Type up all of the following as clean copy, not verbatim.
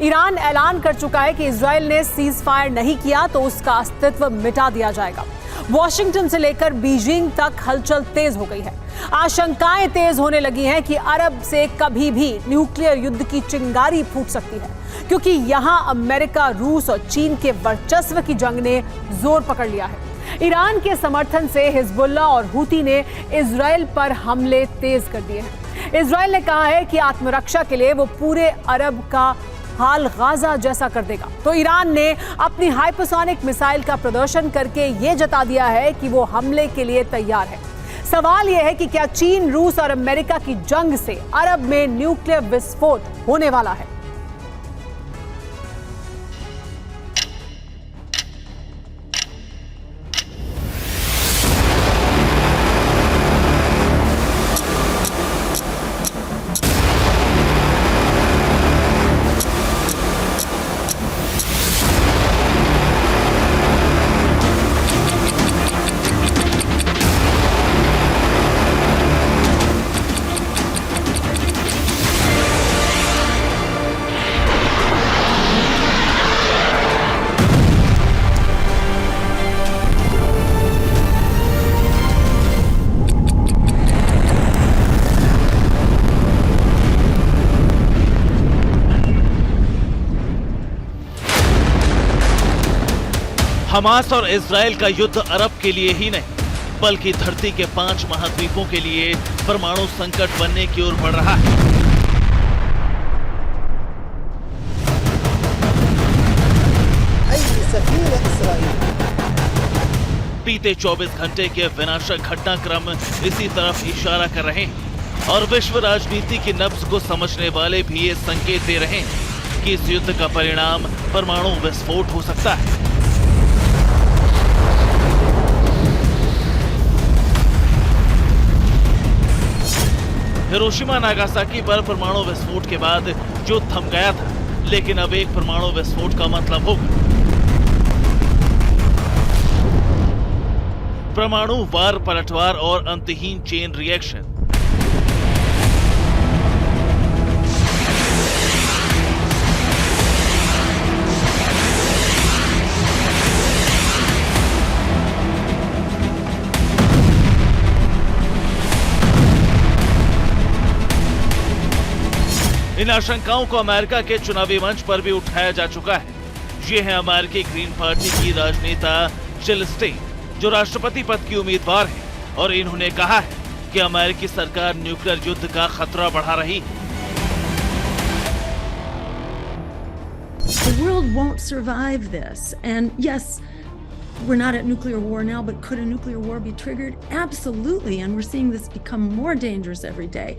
Iran ऐलान कर चुका है कि इजराइल ने सीज फायर नहीं किया तो उसका अस्तित्व मिटा दिया जाएगा। वॉशिंगटन से लेकर बीजिंग तक हलचल तेज हो गई है। आशंकाएं तेज होने लगी हैं कि अरब से कभी भी न्यूक्लियर युद्ध की चिंगारी फूट सकती है, क्योंकि यहां अमेरिका, रूस और चीन के वर्चस्व की जंग ने जोर पकड़ लिया है। ईरान के समर्थन से हिजबुल्लाह और हूती ने इजराइल पर हमले तेज कर दिए हैं। इजराइल ने कहा है कि आत्मरक्षा के लिए वो पूरे अरब का हाल गाजा जैसा कर देगा। तो ईरान ने अपनी हाइपरसोनिक मिसाइल का प्रदर्शन करके ये जता दिया है कि वो हमले के लिए तैयार है। सवाल यह है कि क्या चीन, रूस और अमेरिका की जंग से अरब में न्यूक्लियर विस्फोट होने वाला है? हमास और इजराइल का युद्ध अरब के लिए ही नहीं, बल्कि धरती के 5 महाद्वीपों के लिए परमाणु संकट बनने की ओर बढ़ रहा है। बीते 24 घंटे के विनाशक घटनाक्रम इसी तरफ इशारा कर रहे हैं और विश्व राजनीति की नब्ज को समझने वाले भी ये संकेत दे रहे हैं कि इस युद्ध का परिणाम परमाणु विस्फोट हो सकता है। हिरोशिमा नागासाकी पर परमाणु विस्फोट के बाद युद्ध थम गया था, लेकिन अब एक परमाणु विस्फोट का मतलब होगा परमाणु वार, पलटवार और अंतहीन चेन रिएक्शन। इन आशंकाओं को अमेरिका के चुनावी मंच पर भी उठाया जा चुका है। ये है अमेरिकी ग्रीन पार्टी की राजनेता जिल स्टेन, जो राष्ट्रपति पद की उम्मीदवार है, और इन्होंने कहा है कि अमेरिकी सरकार न्यूक्लियर युद्ध का खतरा बढ़ा रही है। The world won't survive this, and yes, we're not at nuclear war now, but could a nuclear war be triggered? Absolutely, and we're seeing this become more dangerous every day.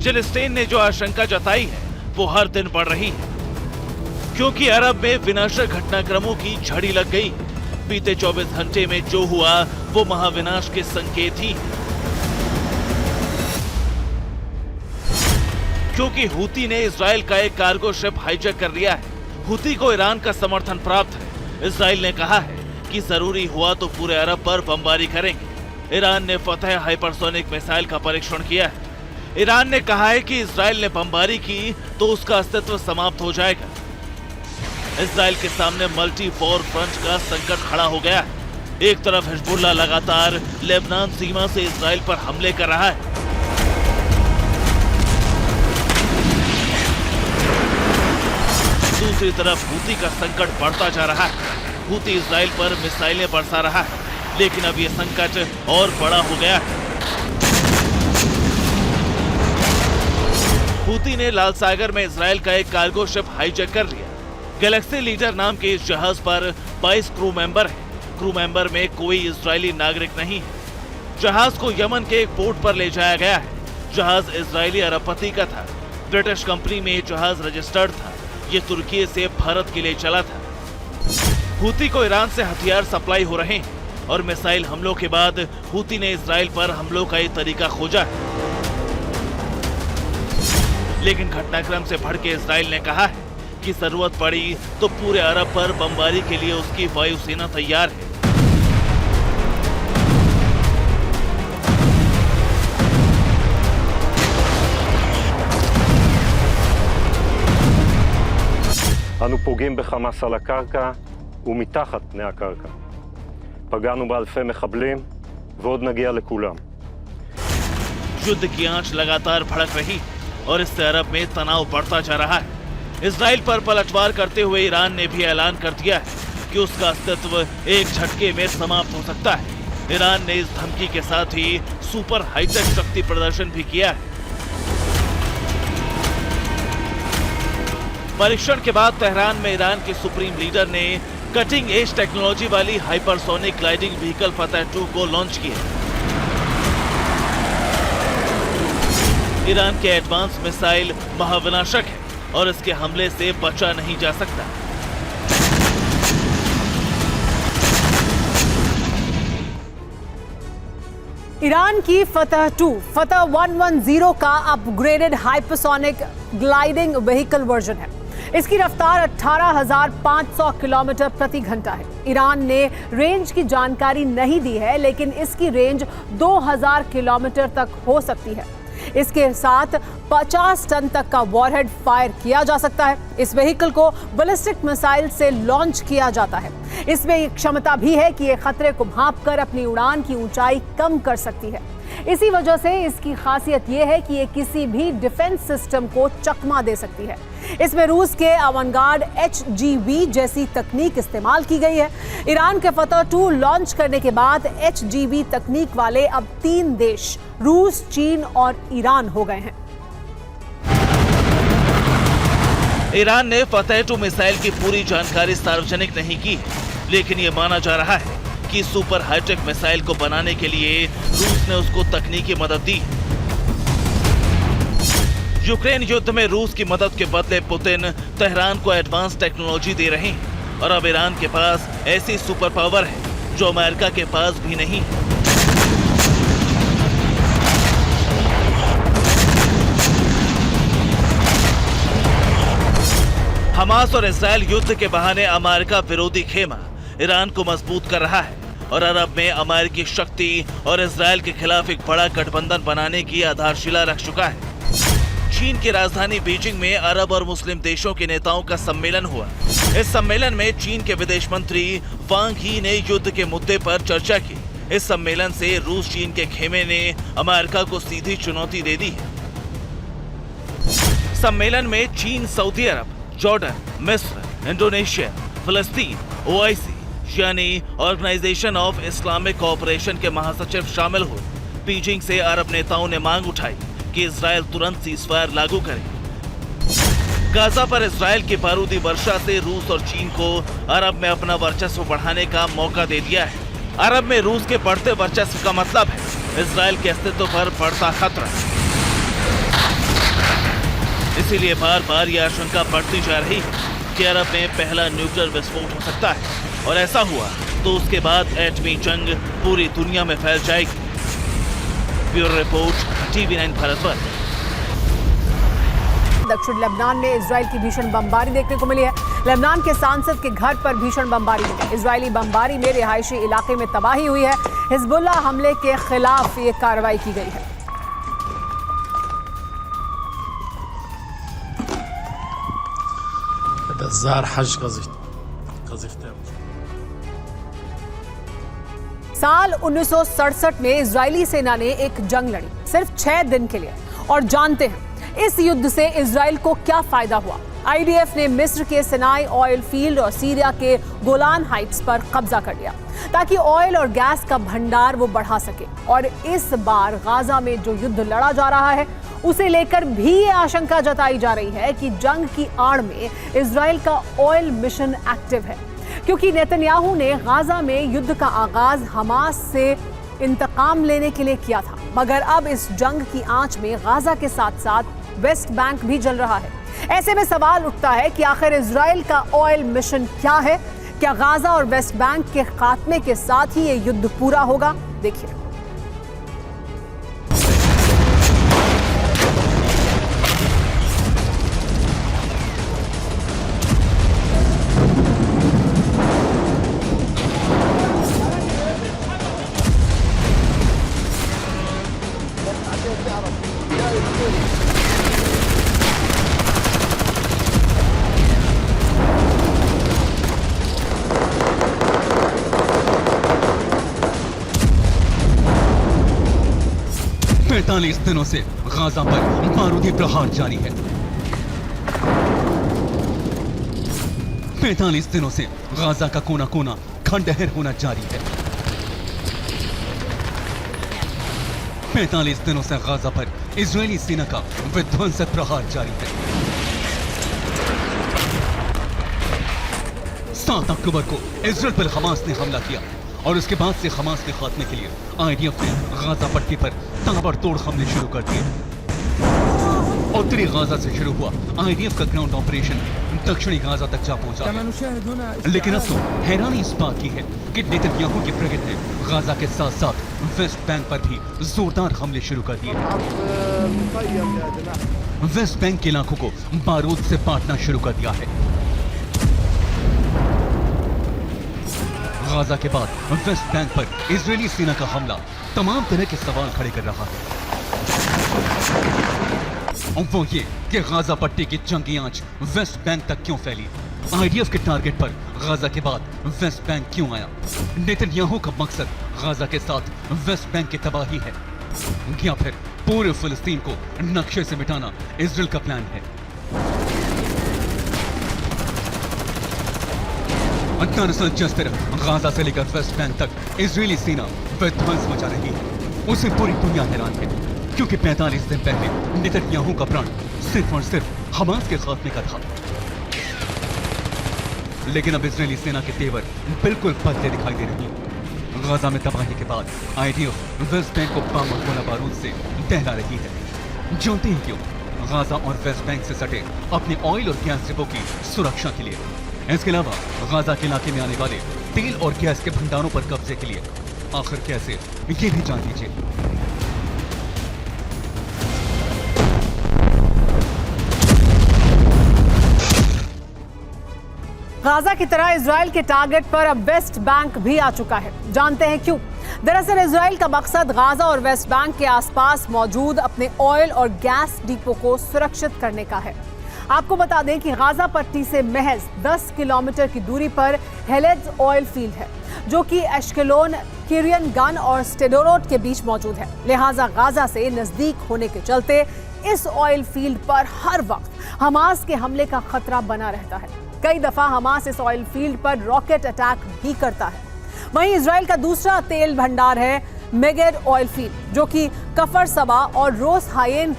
जिल stand ने जो आशंका जताई है वो हर दिन बढ़ रही है, क्योंकि अरब में विनाशक घटनाक्रमों की झड़ी लग गई। बीते 24 घंटे में जो हुआ वो महाविनाश के संकेत ही, क्योंकि हूती ने इजराइल का एक कार्गो शिप हाईजैक कर लिया है। हूती को ईरान का समर्थन प्राप्त है। इजराइल ने कहा है कि जरूरी हुआ तो पूरे अरब पर बमबारी करेंगे। ईरान ने फतह हाइपरसोनिक मिसाइल का परीक्षण किया है। ईरान ने कहा है कि इजराइल ने बमबारी की तो उसका अस्तित्व समाप्त हो जाएगा। इजराइल के सामने मल्टी वॉर फ्रंट का संकट खड़ा हो गया है। एक तरफ हिजबुल्लाह लगातार लेबनान सीमा से इजराइल पर हमले कर रहा है, दूसरी तरफ हूती का संकट बढ़ता जा रहा है। हूती इजराइल पर मिसाइलें बरसा रहा है, लेकिन अब यह संकट और बड़ा हो गया है। हूती ने लाल सागर में इजराइल का एक कार्गो शिप हाईजैक कर लिया। गैलेक्सी लीडर नाम के इस जहाज पर 22 क्रू मेंबर हैं। क्रू मेंबर में कोई इजरायली नागरिक नहीं है। जहाज को यमन के एक पोर्ट पर ले जाया गया है। जहाज इजरायली अरबपति का था। ब्रिटिश कंपनी में यह जहाज रजिस्टर्ड था। ये तुर्की से भारत के लिए चला था। हूती को ईरान से हथियार सप्लाई हो रहे हैं और मिसाइल हमलों के बाद हूती ने इजराइल पर हमलों का एक तरीका खोजा है। लेकिन घटनाक्रम से भड़के इजराइल ने कहा है कि जरूरत पड़ी तो पूरे अरब पर बमबारी के लिए उसकी वायुसेना तैयार है। אנו פוגעים בחמאס על הקרקע ומתחת פני הקרקע. פגענו באלפי מחבלים ועוד נגיע לכולם. युद्ध की आंच लगातार भड़क रही और इससे अरब में तनाव बढ़ता जा रहा है। इजराइल पर पलटवार करते हुए ईरान ने भी ऐलान कर दिया है कि उसका अस्तित्व एक झटके में समाप्त हो सकता है। ईरान ने इस धमकी के साथ ही सुपर हाईटेक शक्ति प्रदर्शन भी किया है। परीक्षण के बाद तेहरान में ईरान के सुप्रीम लीडर ने कटिंग एज टेक्नोलॉजी वाली हाइपरसोनिक ग्लाइडिंग व्हीकल फतह 2 को लॉन्च किया। ईरान के एडवांस मिसाइल महाविनाशक है और इसके हमले से बचा नहीं जा सकता। ईरान की फतह 2 फतह 110 का upgraded hypersonic gliding vehicle version है। इसकी रफ्तार 18,500 किलोमीटर प्रति घंटा है। ईरान ने रेंज की जानकारी नहीं दी है, लेकिन इसकी रेंज 2000 किलोमीटर तक हो सकती है। इसके साथ 50 टन तक का वॉरहेड फायर किया जा सकता है। इस व्हीकल को बैलिस्टिक मिसाइल से लॉन्च किया जाता है। इसमें एक क्षमता भी है कि ये खतरे को भांपकर अपनी उड़ान की ऊंचाई कम कर सकती है। इसी वजह से इसकी खासियत यह है कि ये किसी भी डिफेंस सिस्टम को चकमा दे सकती है। इसमें रूस के अवनगार्ड HGV जैसी तकनीक इस्तेमाल की गई है। ईरान के फतह 2 लॉन्च करने के बाद HGV तकनीक वाले अब 3 देश रूस, चीन और ईरान हो गए हैं। ईरान ने फतह 2 मिसाइल की पूरी जानकारी सार्वजनिक नहीं की है, लेकिन ये माना जा रहा है कि सुपर हाईटेक मिसाइल को बनाने के लिए रूस ने उसको तकनीकी मदद दी। यूक्रेन युद्ध में रूस की मदद के बदले पुतिन तेहरान को एडवांस टेक्नोलॉजी दे रहे हैं और अब ईरान के पास ऐसी सुपर पावर है जो अमेरिका के पास भी नहीं है। हमास और इजराइल युद्ध के बहाने अमेरिका विरोधी खेमा ईरान को मजबूत कर रहा है और अरब में अमेरिकी शक्ति और इजराइल के खिलाफ एक बड़ा गठबंधन बनाने की आधारशिला रख चुका है। चीन की राजधानी बीजिंग में अरब और मुस्लिम देशों के नेताओं का सम्मेलन हुआ। इस सम्मेलन में चीन के विदेश मंत्री वांग ही ने युद्ध के मुद्दे पर चर्चा की। इस सम्मेलन से रूस चीन के खेमे ने अमेरिका को सीधी चुनौती दे दी है। सम्मेलन में चीन, सऊदी अरब, जॉर्डन, मिस्र, इंडोनेशिया, फिलिस्तीन, OIC यानी ऑर्गेनाइजेशन ऑफ इस्लामिक कोऑपरेशन के महासचिव शामिल हुए। बीजिंग से अरब नेताओं ने मांग उठाई कि इजराइल तुरंत सीजफायर लागू करे। गाजा पर इजराइल की बारूदी वर्षा से रूस और चीन को अरब में अपना वर्चस्व बढ़ाने का मौका दे दिया है। अरब में रूस के बढ़ते वर्चस्व का मतलब है इजराइल के अस्तित्व पर बढ़ता खतरा। इसीलिए बार बार यह आशंका बढ़ती जा रही है कि अरब में पहला न्यूक्लियर विस्फोट हो सकता है और ऐसा हुआ तो उसके बाद एटमी जंग पूरी दुनिया में फैल जाएगी। ब्यूरो रिपोर्ट, TV9 भारत पर। दक्षिण लेबनान में इजराइल की भीषण बमबारी देखने को मिली है। लेबनान के सांसद के घर पर भीषण बमबारी हुई। इजरायली बमबारी में रिहायशी इलाके में तबाही हुई है। हिजबुल्लाह हमले के खिलाफ ये कार्रवाई की गई है। साल 1967 में इजरायली सेना ने एक जंग लड़ी, सिर्फ 6 दिन के लिए। और जानते हैं इस युद्ध से इजराइल को क्या फायदा हुआ। IDF ने मिस्र के सिनाई ऑयल फील्ड और सीरिया के गोलान हाइट्स पर कब्जा कर लिया ताकि ऑयल और गैस का भंडार वो बढ़ा सके। और इस बार गाजा में जो युद्ध लड़ा जा रहा है उसे लेकर भी ये आशंका जताई जा रही है कि जंग की आड़ में इजराइल का ऑयल मिशन एक्टिव है, क्योंकि नेतन्याहू ने गाजा में युद्ध का आगाज हमास से इंतकाम लेने के लिए किया था। मगर अब इस जंग की आंच में गाजा के साथ साथ वेस्ट बैंक भी जल रहा है। ऐसे में सवाल उठता है कि आखिर इजराइल का ऑयल मिशन क्या है? क्या गाजा और वेस्ट बैंक के खात्मे के साथ ही ये युद्ध पूरा होगा? देखिए। 45 दिनों से गाजा पर बारूदी प्रहार जारी है। 45 दिनों से गाजा का कोना कोना खंडहर होना जारी है। 45 दिनों से गाजा पर इजरायली सेना का विध्वंसक प्रहार जारी है। 7 अक्टूबर को इजरायल पर हमास ने हमला किया और उसके बाद से हमास के खात्मे के लिए आईडीएफ ने गाजा पट्टी पर ताबड़तोड़ हमले शुरू कर दिए। उत्तरी गाजा से शुरू हुआ आईडीएफ का ग्राउंड ऑपरेशन दक्षिणी गाजा तक जा पहुंचा। लेकिन अब तो हैरानी इस बात की है कि नेतन्याहू की प्रगति ने गाजा के साथ साथ वेस्ट बैंक पर भी जोरदार हमले शुरू कर दिए। वेस्ट बैंक के इलाकों को बारूद से बांटना शुरू कर दिया है। गाजा के बाद वेस्ट बैंक पर इजरायली सेना का हमला तमाम तरह के सवाल खड़े कर रहा है। और वो ये कि गाजा पट्टी की जंगी आंच वेस्ट बैंक तक क्यों फैली? आईडीएफ के टारगेट पर गाजा के बाद वेस्ट बैंक क्यों आया? नेतन्याहू का मकसद गाजा के साथ वेस्ट बैंक की तबाही है या फिर पूरे फिलिस्तीन को नक्शे से मिटाना इजरायल का प्लान है? दरअसल जिस तरह गाजा से लेकर वेस्ट बैंक तक इजरायली सेना विध्वंस मचा रही है, उसे पूरी दुनिया हैरान है, क्योंकि 45 दिन पहले नेतन्याहू का प्रण सिर्फ और सिर्फ हमास के खात्मे का था। लेकिन अब इजरायली सेना के तेवर बिल्कुल बदले दिखाई दे रही हैं। गाजा में तबाही के बाद आईडीएफ वेस्ट बैंक को बम और गोला बारूद से दहला रही है। जानते हैं क्यों? गाजा और वेस्ट बैंक से सटे अपने ऑयल और गैस डिपो की सुरक्षा के लिए। इसके अलावा गाजा के इलाके में आने वाले तेल और गैस के भंडारों पर कब्जे के लिए। आखिर कैसे, ये भी जान लीजिए। गाजा की तरह इजराइल के टारगेट पर अब वेस्ट बैंक भी आ चुका है। जानते हैं क्यों? दरअसल इजराइल का मकसद गाजा और वेस्ट बैंक के आसपास मौजूद अपने ऑयल और गैस डिपो को सुरक्षित करने का है। आपको बता दें कि गाजा पट्टी से महज 10 किलोमीटर की दूरी पर हेलेड्स ऑयल फील्ड है, जो कि एश्केलोन, किरियन गन और स्टेडोरोट के बीच मौजूद है। लिहाजा गाजा से नजदीक होने के चलते इस ऑयल फील्ड पर हर वक्त हमास के हमले का खतरा बना रहता है। कई दफा हमास इस ऑयल फील्ड पर रॉकेट अटैक भी करता है। वहीं इजराइल का दूसरा तेल भंडार है मेगेड ऑयल फील्ड, जो कि कफर सबा और रोस हायेन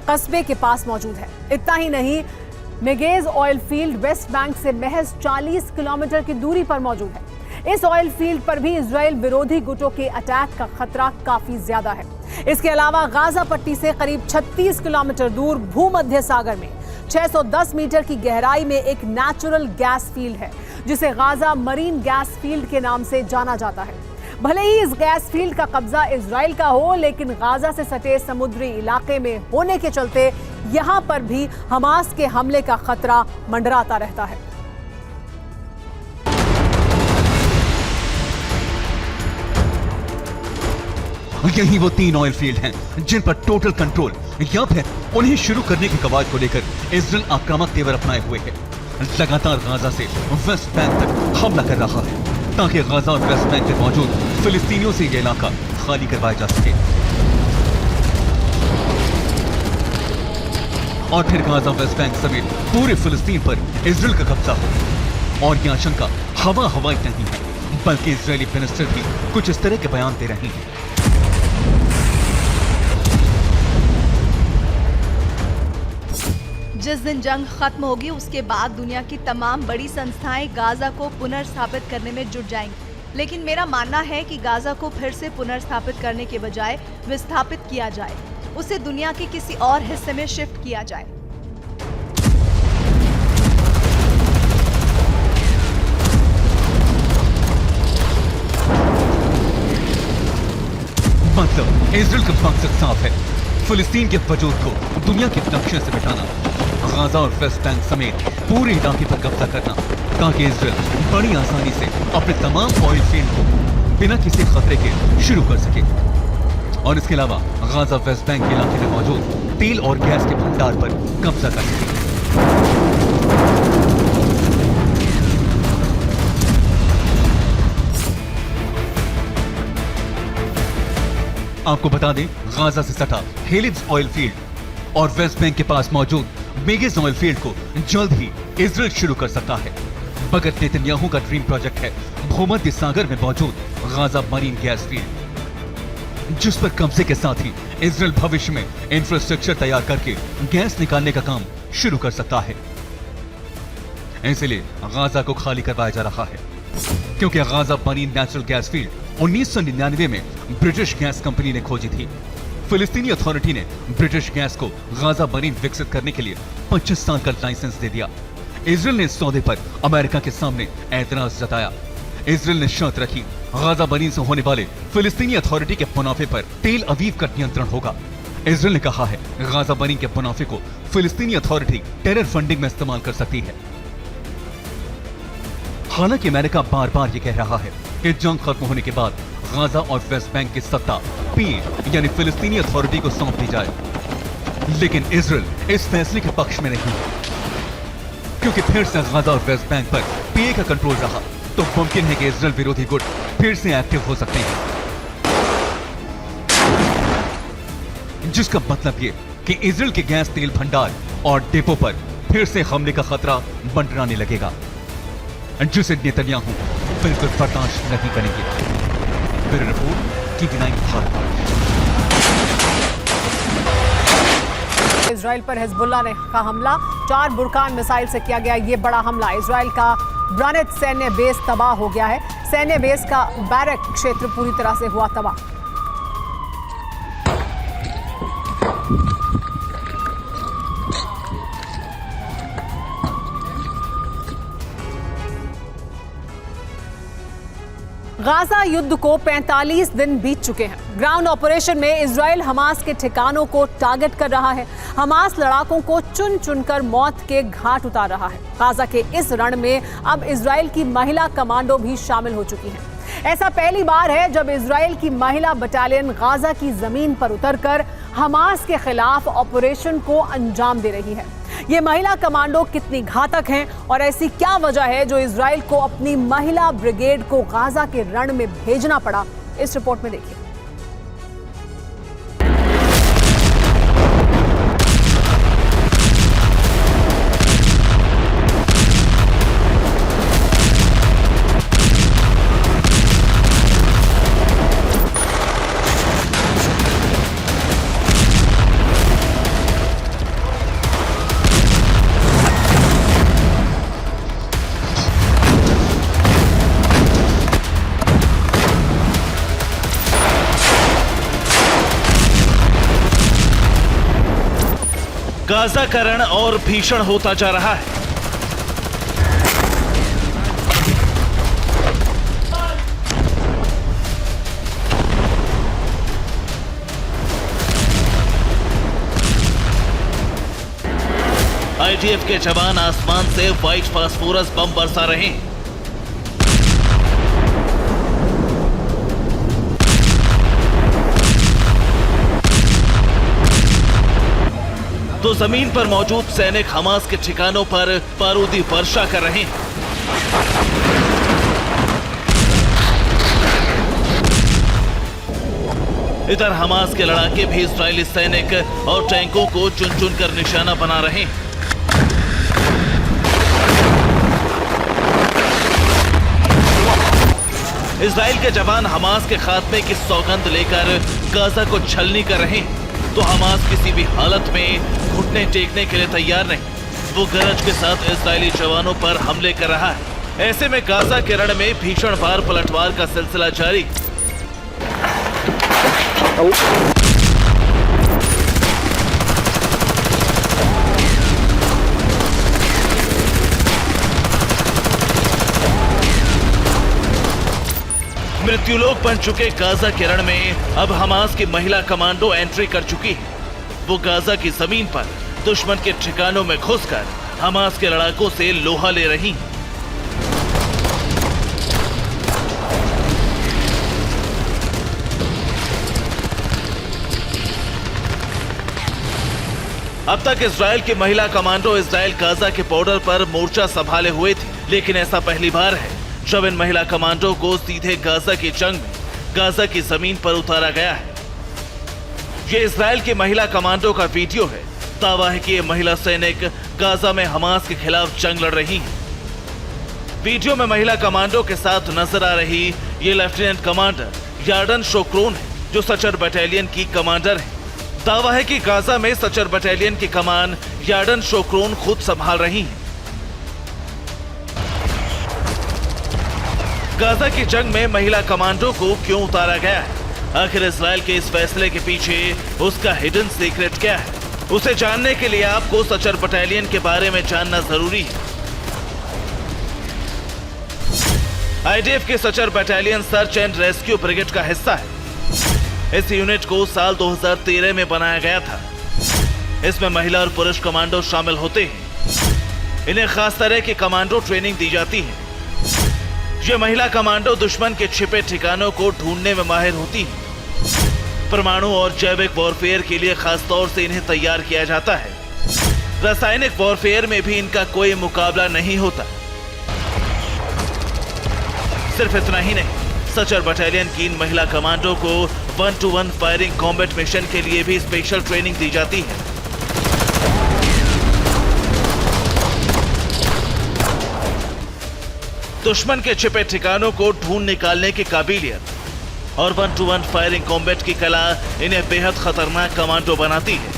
कस्बे के पास मौजूद है। इतना ही नहीं, मेगेज ऑयल फील्ड वेस्ट बैंक से महज 40 किलोमीटर की दूरी पर मौजूद है। इस ऑयल फील्ड पर भी इजराइल विरोधी गुटों के अटैक का खतरा काफी ज्यादा है। इसके अलावा गाजा पट्टी से करीब 36 किलोमीटर दूर भूमध्य सागर में 610 मीटर की गहराई में एक नेचुरल गैस फील्ड है, जिसे गाजा मरीन गैस फील्ड के नाम से जाना जाता है। भले ही इस गैस फील्ड का कब्जा इजराइल का हो, लेकिन गाजा से सटे समुद्री इलाके में होने के चलते यहां पर भी हमास के हमले का खतरा मंडराता रहता है। यही वो 3 ऑयल फील्ड हैं जिन पर टोटल कंट्रोल या फिर उन्हें शुरू करने की कवायद को लेकर इजराइल आक्रामक तेवर अपनाए हुए है। लगातार गाजा से वेस्ट बैंक तक हमला कर रहा है, ताकि गाजा और वेस्ट बैंक में मौजूद फिलिस्तीनियों से यह इलाका खाली करवाया जा सके और फिर गाजा, वेस्ट बैंक समेत पूरे फिलिस्तीन पर इजराइल का कब्जा हो। और यह आशंका हवाई नहीं है, बल्कि इजरायली मिनिस्टर भी कुछ इस तरह के बयान दे रहे हैं। जिस दिन जंग खत्म होगी, उसके बाद दुनिया की तमाम बड़ी संस्थाएं गाजा को पुनर्स्थापित करने में जुट जाएंगी। लेकिन मेरा मानना है कि गाजा को फिर से पुनर्स्थापित करने के बजाय विस्थापित किया जाए, उसे दुनिया के किसी और हिस्से में शिफ्ट किया जाए। मतलब इजराइल का मकसद साफ है, फिलिस्तीन के वजूद को दुनिया के नक्शे से मिटाना, गाजा और वेस्ट बैंक समेत पूरे इलाके पर कब्जा करना, ताकि इजराइल बड़ी आसानी से अपने तमाम ऑयल फील्ड को बिना किसी खतरे के शुरू कर सके। और इसके अलावा गाजा वेस्ट बैंक के इलाके में मौजूद तेल और गैस के भंडार पर कब्जा कर सके। आपको बता दें, गाजा से सटा हेलिब्स ऑयल फील्ड और वेस्ट बैंक के पास मौजूद मेगिस ऑयल फील्ड को जल्द ही इजराइल शुरू कर सकता है, मगर नेतन्याहू का ड्रीम प्रोजेक्ट है भूमध्य सागर में मौजूद गाजा मरीन गैस फील्ड, जिस पर कब्जे के साथ ही इजराइल भविष्य में इंफ्रास्ट्रक्चर तैयार करके गैस निकालने का काम शुरू कर सकता है। इसलिए गाजा को खाली करवाया जा रहा है, क्योंकि Gaza marine natural gas field 1999 में ब्रिटिश गैस कंपनी ने खोजी थी। फिलिस्तीनी अथॉरिटी ने ब्रिटिश गैस को गाजा मरीन विकसित करने के लिए 25 साल का लाइसेंस दे दिया। इजराइल ने इस सौदे पर अमेरिका के सामने ऐतराज जताया। इजराइल ने शर्त रखी, गाजा मरीन से होने वाले फिलिस्तीनी अथॉरिटी के मुनाफे पर तेल अवीव का नियंत्रण होगा। इजराइल ने कहा है, गाजा मरीन के मुनाफे को फिलिस्तीनी अथॉरिटी टेरर फंडिंग में इस्तेमाल कर सकती है। हालांकि अमेरिका बार बार ये कह रहा है कि जंग खत्म होने के बाद गाजा और वेस्ट बैंक की सत्ता पीए यानी फिलिस्तीनी अथॉरिटी को सौंप दी जाए, लेकिन इजराइल इस फैसले के पक्ष में नहीं है, क्योंकि फिर से गाजा और वेस्ट बैंक पर पीए का कंट्रोल रहा तो मुमकिन है कि इजराइल विरोधी गुट फिर से एक्टिव हो सकते हैं, जिसका मतलब ये कि इजराइल के गैस तेल भंडार और डिपो पर फिर से हमले का खतरा मंडराने लगेगा, जिसे नेतन्याहू बिल्कुल बर्दाश्त नहीं करेंगे। Bureau report TV9 Bharat. Israel पर हिजबुल्लाह ने का हमला, 4 बुरकान मिसाइल से किया गया ये बड़ा हमला। इजराइल का ब्रानेट सैन्य बेस तबाह हो गया है। सैन्य बेस का बैरक क्षेत्र पूरी तरह से हुआ तबाह। गाजा युद्ध को 45 दिन बीत चुके हैं। ग्राउंड ऑपरेशन में इजराइल हमास के ठिकानों को टारगेट कर रहा है। हमास लड़ाकों को चुन चुनकर मौत के घाट उतार रहा है। गाजा के इस रण में अब इजराइल की महिला कमांडो भी शामिल हो चुकी हैं। ऐसा पहली बार है जब इजराइल की महिला बटालियन गाजा की जमीन पर उतरकर हमास के खिलाफ ऑपरेशन को अंजाम दे रही है। ये महिला कमांडो कितनी घातक हैं और ऐसी क्या वजह है जो इजराइल को अपनी महिला ब्रिगेड को गाजा के रण में भेजना पड़ा, इस रिपोर्ट में देखिए। गाजा का रण और भीषण होता जा रहा है। आईडीएफ के जवान आसमान से व्हाइट फास्फोरस बम बरसा रहे हैं। तो जमीन पर मौजूद सैनिक हमास के ठिकानों पर बारूदी वर्षा कर रहे हैं। इधर हमास के लड़ाके भी इजरायली सैनिक और टैंकों को चुन चुन कर निशाना बना रहे हैं। इजराइल के जवान हमास के खात्मे की सौगंध लेकर गाजा को छलनी कर रहे हैं, तो हमास किसी भी हालत में घुटने टेकने के लिए तैयार नहीं। वो गरज के साथ इजरायली जवानों पर हमले कर रहा है। ऐसे में गाजा के रण में भीषण वार पलटवार का सिलसिला जारी। मृत्युलोक बन चुके गाजा के रण में अब हमास की महिला कमांडो एंट्री कर चुकी है। वो गाजा की जमीन पर दुश्मन के ठिकानों में घुसकर हमास के लड़ाकों से लोहा ले रही। अब तक इजराइल की महिला कमांडो इजराइल गाजा के बॉर्डर पर मोर्चा संभाले हुए थे, लेकिन ऐसा पहली बार है जब इन महिला कमांडो को सीधे गाजा की जंग में गाजा की जमीन पर उतारा गया है। ये इजराइल की महिला कमांडो का वीडियो है। दावा है कि ये महिला सैनिक गाजा में हमास के खिलाफ जंग लड़ रही हैं। वीडियो में महिला कमांडो के साथ नजर आ रही ये लेफ्टिनेंट कमांडर यार्डन शोक्रोन है, जो सचर बटालियन की कमांडर है। दावा है कि गाजा में सचर बटालियन की कमान यार्डन शोक्रोन खुद संभाल रही हैं। गाजा की जंग में महिला कमांडो को क्यों उतारा गया है? आखिर इजराइल के इस फैसले के पीछे उसका हिडन सीक्रेट क्या है? उसे जानने के लिए आपको सचर बटालियन के बारे में जानना जरूरी है। आईडीएफ के Sachar battalion search and rescue brigade का हिस्सा है। इस यूनिट को साल 2013 में बनाया गया था। इसमें महिला और पुरुष कमांडो शामिल होते हैं। इन्हें खास तरह की कमांडो ट्रेनिंग दी जाती है। ये महिला कमांडो दुश्मन के छिपे ठिकानों को ढूंढने में माहिर होती है। परमाणु और जैविक वॉरफेयर के लिए खास तौर से इन्हें तैयार किया जाता है। रासायनिक वॉरफेयर में भी इनका कोई मुकाबला नहीं होता। सिर्फ इतना ही नहीं, सचर बटालियन की इन महिला कमांडो को 1-to-1 फायरिंग कॉम्बैट मिशन के लिए भी स्पेशल ट्रेनिंग दी जाती है। दुश्मन के छिपे ठिकानों को ढूंढ निकालने की काबिलियत और 1-to-1 फायरिंग कॉम्बैट की कला इन्हें बेहद खतरनाक कमांडो बनाती है।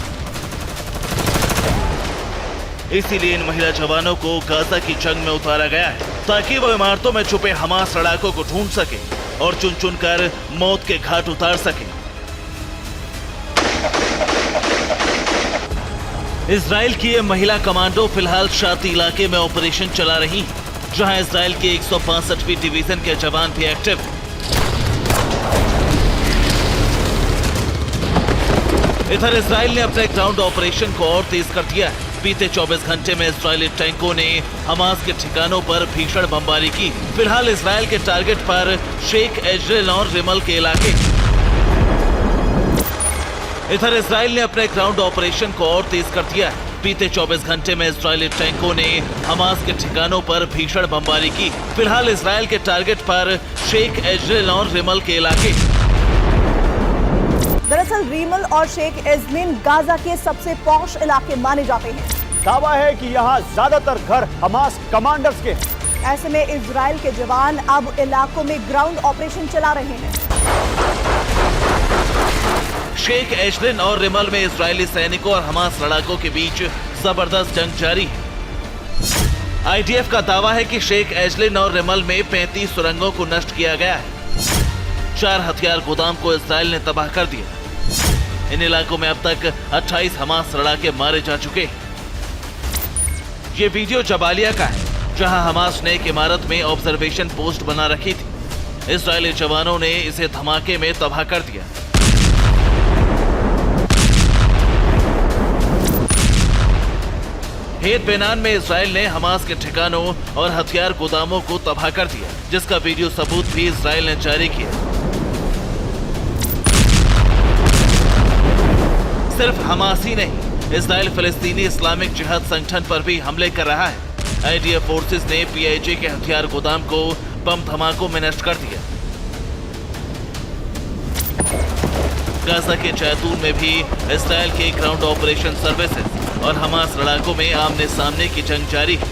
इसीलिए इन महिला जवानों को गाजा की जंग में उतारा गया है, ताकि वो इमारतों में छुपे हमास लड़ाकों को ढूंढ सके और चुन चुन कर मौत के घाट उतार सके। इजराइल की ये महिला कमांडो फिलहाल शाती इलाके में ऑपरेशन चला रही है, जहां इजराइल के 165वीं डिवीजन के जवान भी एक्टिव हैं। इधर इजराइल ने अपने ग्राउंड ऑपरेशन को और तेज कर दिया है। बीते 24 घंटे में इजरायली टैंकों ने हमास के ठिकानों पर भीषण बमबारी की। फिलहाल इजराइल के टारगेट पर शेख एजरेल और रिमल के इलाके। इधर इजराइल ने अपने ग्राउंड ऑपरेशन को और तेज कर दिया है। बीते 24 घंटे में इजरायली टैंकों ने हमास के ठिकानों पर भीषण बमबारी की। फिलहाल इजराइल के टारगेट पर शेख एजरेल और रिमल के इलाके। दरअसल रीमल और शेख एजमिन गाजा के सबसे पॉश इलाके माने जाते हैं। दावा है कि यहाँ ज्यादातर घर हमास कमांडर्स के हैं। ऐसे में इजराइल के जवान अब इलाकों में ग्राउंड ऑपरेशन चला रहे हैं। शेख एजलिन और रिमल में इजरायली सैनिकों और हमास लड़ाकों के बीच जबरदस्त जंग जारी है। आईडीएफ का दावा है कि शेख एजलिन और रिमल में 35 सुरंगों को नष्ट किया गया है। 4 हथियार गोदाम को इजराइल ने तबाह कर दिया। इन इलाकों में अब तक 28 हमास लड़ाके मारे जा चुके हैं। ये वीडियो जबालिया का है, जहां हमास ने एक इमारत में ऑब्जर्वेशन पोस्ट बना रखी थी। इजरायली जवानों ने इसे धमाके में तबाह कर दिया। हेत बेनान में इजराइल ने हमास के ठिकानों और हथियार गोदामों को तबाह कर दिया, जिसका वीडियो सबूत भी इजराइल ने जारी किया। सिर्फ हमास ही नहीं, इजराइल फिलिस्तीनी इस्लामिक जिहाद संगठन पर भी हमले कर रहा है। आईडीएफ फोर्सेस ने पीआईजे के हथियार गोदाम को बम धमाकों में नष्ट कर दिया। गाजा के जैतून में भी इजराइल के ग्राउंड ऑपरेशन सर्विसेज और हमास लड़ाकों में आमने सामने की जंग जारी है।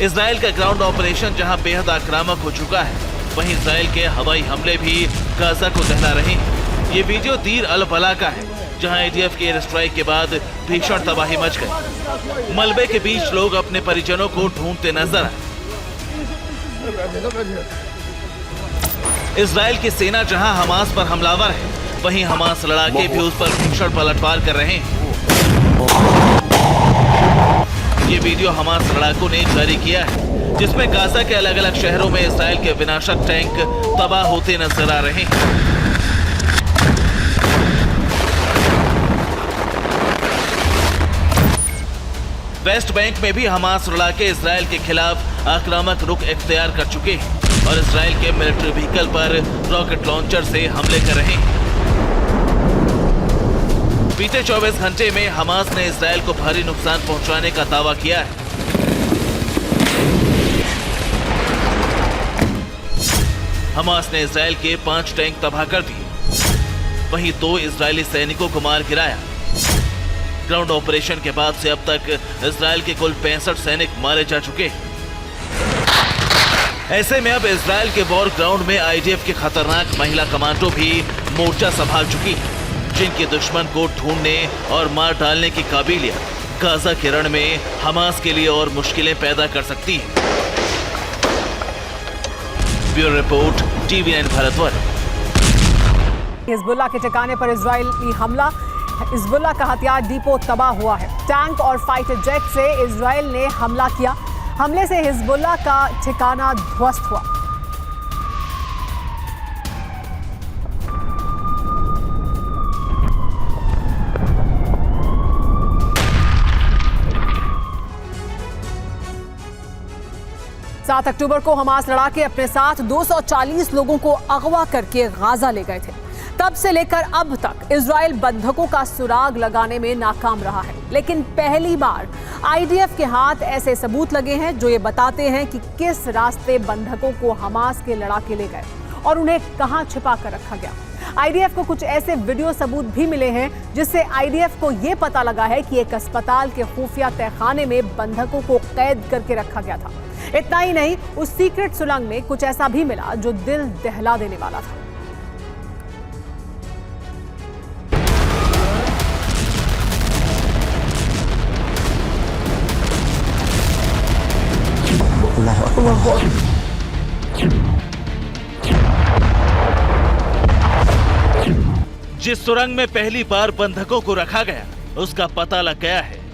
इजराइल का ग्राउंड ऑपरेशन जहां बेहद आक्रामक हो चुका है, वहीं इजराइल के हवाई हमले भी गाजा को दहला रहे हैं। ये वीडियो दीर अल बला का है, जहां आईडीएफ के एयर स्ट्राइक के बाद भीषण तबाही मच गई। मलबे के बीच लोग अपने परिजनों को ढूंढते नजर आए। इजराइल की सेना जहां हमास पर हमलावर है, वहीं हमास लड़ाके भी उस पर भीषण पलटवार कर रहे हैं। ये वीडियो हमास लड़ाकों ने जारी किया है, जिसमें गाजा के अलग अलग शहरों में इजराइल के विनाशक टैंक तबाह होते नजर आ रहे हैं। वेस्ट बैंक में भी हमास लड़ाके इजराइल के खिलाफ आक्रामक रुख इख्तियार कर चुके हैं और इजराइल के मिलिट्री व्हीकल पर रॉकेट लॉन्चर से हमले कर रहे हैं। बीते 24 घंटे में हमास ने इजराइल को भारी नुकसान पहुंचाने का दावा किया है। हमास ने इसराइल के 5 टैंक तबाह कर दिए, वहीं 2 इजरायली सैनिकों को मार गिराया। ग्राउंड ऑपरेशन के बाद से अब तक इसराइल के कुल 65 सैनिक मारे जा चुके हैं। ऐसे में अब इसराइल के वॉर ग्राउंड में आईडीएफ की खतरनाक महिला कमांडो भी मोर्चा संभाल चुकी है, जिनके दुश्मन को ढूंढने और मार डालने की काबिलियत गाजा के रण में हमास के लिए और मुश्किलें पैदा कर सकती है। Bureau report, TV9 Bharatvarsh. Hezbollah के ठिकाने पर इजरायली हमला, हिजबुल्लाह का हथियार डिपो तबाह हुआ है। टैंक और फाइटर जेट से इजरायल ने हमला किया। हमले से हिजबुल्लाह का ठिकाना ध्वस्त हुआ। सात अक्टूबर को हमास लड़ाके अपने साथ 240 लोगों को अगवा करके गाजा ले गए थे। तब से लेकर अब तक इजराइल बंधकों का सुराग लगाने में नाकाम रहा है, लेकिन पहली बार आईडीएफ के हाथ ऐसे सबूत लगे हैं जो ये बताते हैं कि किस रास्ते बंधकों को हमास के लड़ाके ले गए और उन्हें कहां छिपा कर रखा गया। आईडीएफ को कुछ ऐसे वीडियो सबूत भी मिले हैं जिससे आईडीएफ को यह पता लगा है कि एक अस्पताल के खुफिया तहखाने में बंधकों को कैद करके रखा गया था। इतना ही नहीं, उस सीक्रेट सुरंग में कुछ ऐसा भी मिला जो दिल दहला देने वाला था। जिस सुरंग में पहली बार बंधकों को रखा गया, उसका पता लग गया है।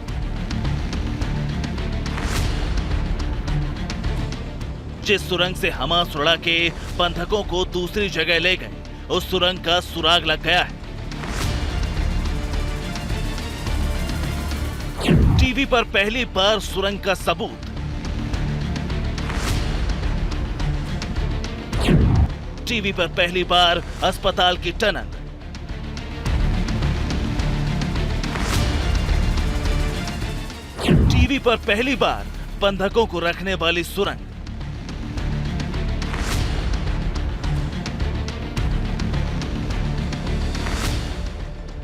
जिस सुरंग से हमास उड़ा के बंधकों को दूसरी जगह ले गए, उस सुरंग का सुराग लग गया है। टीवी पर पहली बार सुरंग का सबूत। टीवी पर पहली बार अस्पताल की टनल। टीवी पर पहली बार बंधकों को रखने वाली सुरंग।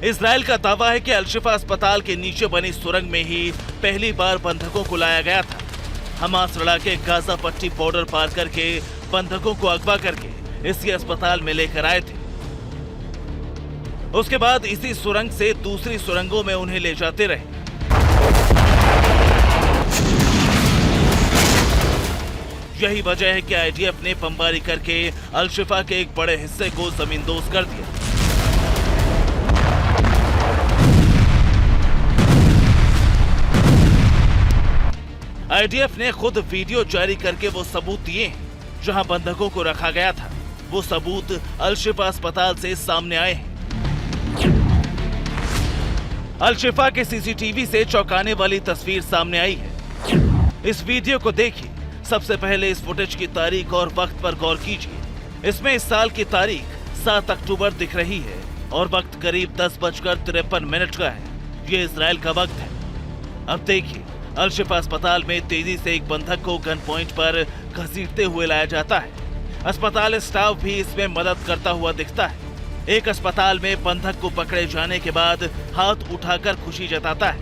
इजराइल का दावा है कि अल-शिफा अस्पताल के नीचे बनी सुरंग में ही पहली बार बंधकों को लाया गया था। हमास लड़ाके गाजा पट्टी बॉर्डर पार करके बंधकों को अगवा करके इसी अस्पताल में लेकर आए थे। उसके बाद इसी सुरंग से दूसरी सुरंगों में उन्हें ले जाते रहे। यही वजह है कि आईडीएफ ने बमबारी करके अल-शिफा के एक बड़े हिस्से को जमींदोज कर दिया। आईडीएफ ने खुद वीडियो जारी करके वो सबूत दिए हैं जहां बंधकों को रखा गया था। वो सबूत अल-शिफा अस्पताल से सामने आए हैं। अल-शिफा के सीसीटीवी से चौंकाने वाली तस्वीर सामने आई है। इस वीडियो को देखिए। सबसे पहले इस फुटेज की तारीख और वक्त पर गौर कीजिए। इसमें इस साल की तारीख 7 अक्टूबर दिख रही है और वक्त करीब 10:53 का है। ये इजराइल का वक्त है। अब देखिए, अल-शिफा अस्पताल में तेजी से एक बंधक को गन पॉइंट पर घसीटते हुए लाया जाता है। अस्पताल स्टाफ भी इसमें मदद करता हुआ दिखता है। एक अस्पताल में बंधक को पकड़े जाने के बाद हाथ उठाकर खुशी जताता है।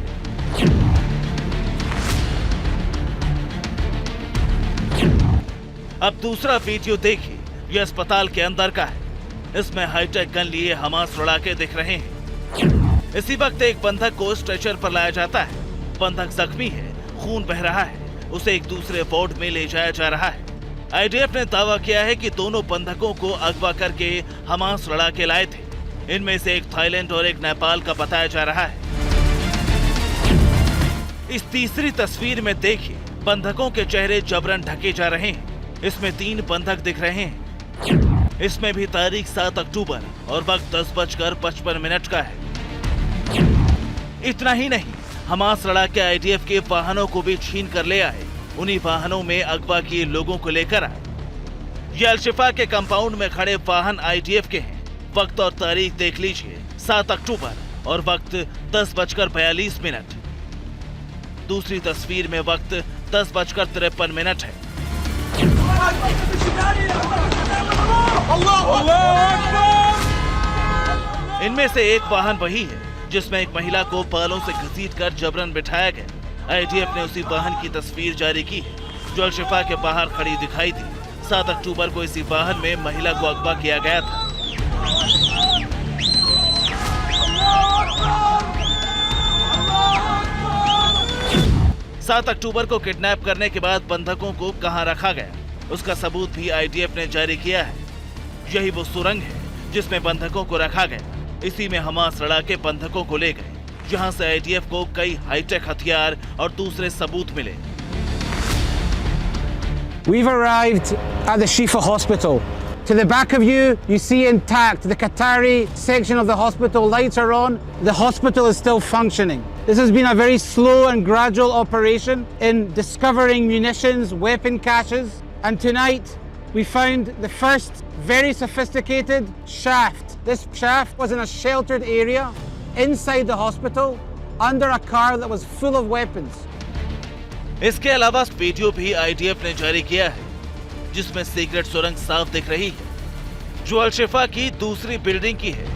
अब दूसरा वीडियो देखिए। यह अस्पताल के अंदर का है। इसमें हाईटेक गन लिए हमास लड़ाके दिख रहे हैं। इसी वक्त एक बंधक को स्ट्रेचर पर लाया जाता है। बंधक जख्मी है, खून बह रहा है। उसे एक दूसरे वार्ड में ले जाया जा रहा है। आईडीएफ ने दावा किया है कि दोनों बंधकों को अगवा करके हमास लड़ाके लाए थे। इनमें से एक थाईलैंड और एक नेपाल का बताया जा रहा है। इस तीसरी तस्वीर में देखिए, बंधकों के चेहरे जबरन ढके जा रहे हैं। इसमें 3 बंधक दिख रहे हैं। इसमें भी तारीख 7 अक्टूबर और वक्त 10:55 का है। इतना ही नहीं, हमास लड़ाके आईडीएफ के वाहनों को भी छीन कर ले आए। उन्हीं वाहनों में अगवा किए लोगों को लेकर आए। ये अल-शिफा के कंपाउंड में खड़े वाहन आईडीएफ के हैं। वक्त और तारीख देख लीजिए, 7 अक्टूबर और वक्त 10:42। दूसरी तस्वीर में वक्त 10:53 है। इनमें से एक वाहन वही है जिसमें एक महिला को पालों से घसीटकर जबरन बिठाया गया। आईडीएफ ने उसी वाहन की तस्वीर जारी की है जो अल शिफा के बाहर खड़ी दिखाई थी। 7 अक्टूबर को इसी वाहन में महिला को अगवा किया गया था। सात अक्टूबर को किडनैप करने के बाद बंधकों को कहां रखा गया, उसका सबूत भी आईडीएफ ने जारी किया है। यही वो सुरंग है जिसमें बंधकों को रखा गया। इसी में हमास लड़ाके बंधकों को ले गए, जहां से आईडीएफ को कई हाईटेक हथियार और दूसरे सबूत मिले। We've arrived at the Shifa Hospital. To the back of you, you see intact. The Qatari section of the hospital, lights are on. The hospital is still functioning. This has been a very slow and gradual operation in discovering munitions, weapon caches. And tonight, we found the first very sophisticated shaft. This shaft was in a sheltered area inside the hospital under a car that was full of weapons. इसके अलावा video भी IDF ने जारी किया है जिसमें secret सुरंग साफ दिख रही है जो अल शिफा की दूसरी बिल्डिंग की है।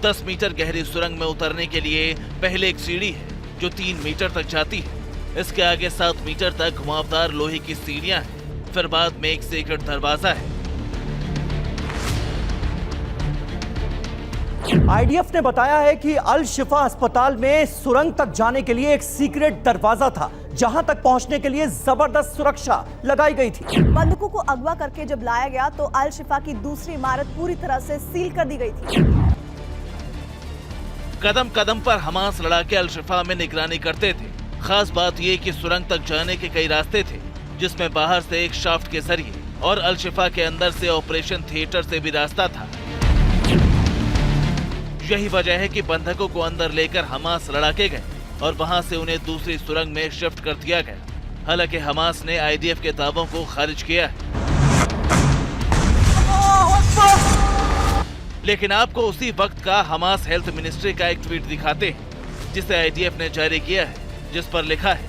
दस मीटर गहरी सुरंग में उतरने के लिए पहले एक सीढ़ी है जो 3 मीटर तक जाती है। इसके आगे 7 मीटर तक घुमावदार लोहे की सीढ़ियां हैं। फिर बाद में एक सीक्रेट दरवाजा है। आईडीएफ ने बताया है कि अल शिफा अस्पताल में सुरंग तक जाने के लिए एक सीक्रेट दरवाजा था जहां तक पहुंचने के लिए जबरदस्त सुरक्षा लगाई गई थी। बंधकों को अगवा करके जब लाया गया तो अल शिफा की दूसरी इमारत पूरी तरह से सील कर दी गई थी। कदम कदम पर हमास लड़ाके अल शिफा में निगरानी करते थे। खास बात यह कि सुरंग तक जाने के कई रास्ते थे जिसमें बाहर से एक शाफ्ट के जरिए और अल शिफा के अंदर से ऑपरेशन थिएटर से भी रास्ता था। यही वजह है कि बंधकों को अंदर लेकर हमास लड़ाके गए और वहां से उन्हें दूसरी सुरंग में शिफ्ट कर दिया गया। हालांकि हमास ने आईडीएफ के दावों को खारिज किया है, लेकिन आपको उसी वक्त का हमास हेल्थ मिनिस्ट्री का एक ट्वीट दिखाते हैं जिसे आईडीएफ ने जारी किया है, जिस पर लिखा है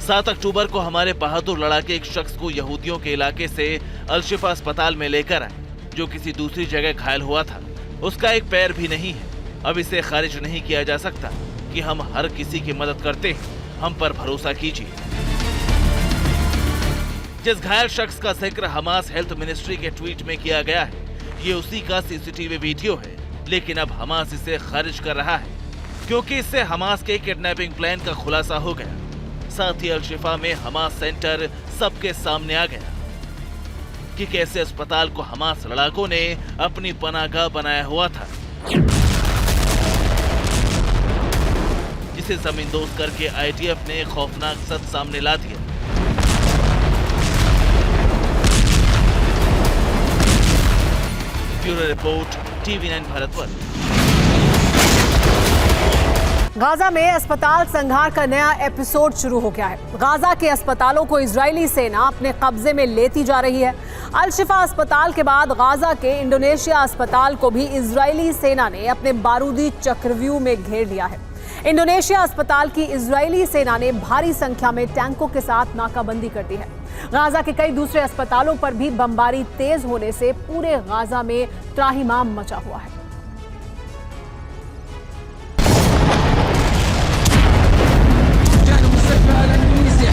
7 अक्टूबर को हमारे बहादुर लड़ाके एक शख्स को यहूदियों के इलाके से अल शिफा अस्पताल में लेकर आए जो किसी दूसरी जगह घायल हुआ था। उसका एक पैर भी नहीं है। अब इसे खारिज नहीं किया जा सकता कि हम हर किसी की मदद करते हैं, हम पर भरोसा कीजिए। जिस घायल शख्स का जिक्र हमास हेल्थ मिनिस्ट्री के ट्वीट में किया गया है ये उसी का सीसीटीवी वीडियो है, लेकिन अब हमास इसे खारिज कर रहा है क्योंकि इससे हमास के किडनैपिंग प्लान का खुलासा हो गया। साथ ही अल शिफा में हमास सेंटर सबके सामने आ गया कि कैसे अस्पताल को हमास लड़ाकों ने अपनी पनाहगाह बनाया हुआ था, जिसे जमींदोज करके आईडीएफ ने खौफनाक सच सामने ला दिया। Bureau report, TV9 Bharatvarsh. Gaza में अस्पताल संघार का नया एपिसोड शुरू हो गया है। गाजा के अस्पतालों को इजरायली सेना अपने कब्जे में लेती जा रही है। अल शिफा अस्पताल के बाद गाजा के इंडोनेशिया अस्पताल को भी इजरायली सेना ने अपने बारूदी चक्रव्यूह में घेर लिया है। इंडोनेशिया अस्पताल की इजरायली सेना ने भारी संख्या में टैंकों के साथ नाकाबंदी कर दी है। गाजा के कई दूसरे अस्पतालों पर भी बमबारी तेज होने से पूरे गाजा में त्राहिमाम मचा हुआ है।